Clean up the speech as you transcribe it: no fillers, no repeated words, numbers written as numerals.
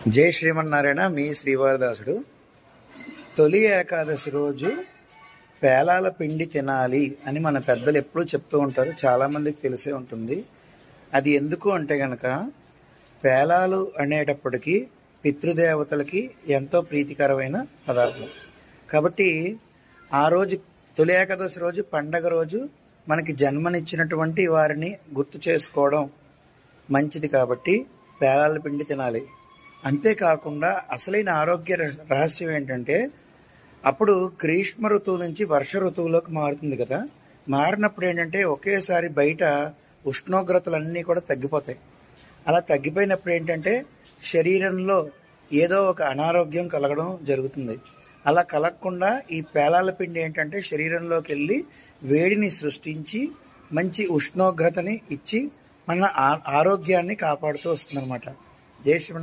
జై శ్రీమన్నారాయణ. మీ శ్రీవారదాసుడు. తొలి ఏకాదశి రోజు పేలాల పిండి తినాలి అని మన పెద్దలు ఎప్పుడూ చెప్తూ ఉంటారు. చాలామందికి తెలిసే ఉంటుంది. అది ఎందుకు అంటే గనక పేలాలు అనేటప్పటికీ పితృదేవతలకి ఎంతో ప్రీతికరమైన పదార్థం కాబట్టి ఆ రోజు తొలి ఏకాదశి రోజు పండగ రోజు మనకి జన్మనిచ్చినటువంటి వారిని గుర్తు చేసుకోవడం మంచిది. కాబట్టి పేలాల పిండి తినాలి. అంతేకాకుండా అసలైన ఆరోగ్య రహస్యం ఏంటంటే అప్పుడు గ్రీష్మ ఋతువు నుంచి వర్ష ఋతువులోకి మారుతుంది కదా. మారినప్పుడు ఏంటంటే ఒకేసారి బయట ఉష్ణోగ్రతలన్నీ కూడా తగ్గిపోతాయి. అలా తగ్గిపోయినప్పుడు ఏంటంటే శరీరంలో ఏదో ఒక అనారోగ్యం కలగడం జరుగుతుంది. అలా కలగకుండా ఈ పేలాల పిండి ఏంటంటే శరీరంలోకి వెళ్ళి వేడిని సృష్టించి మంచి ఉష్ణోగ్రతని ఇచ్చి మన ఆరోగ్యాన్ని కాపాడుతూ వస్తుంది అనమాట.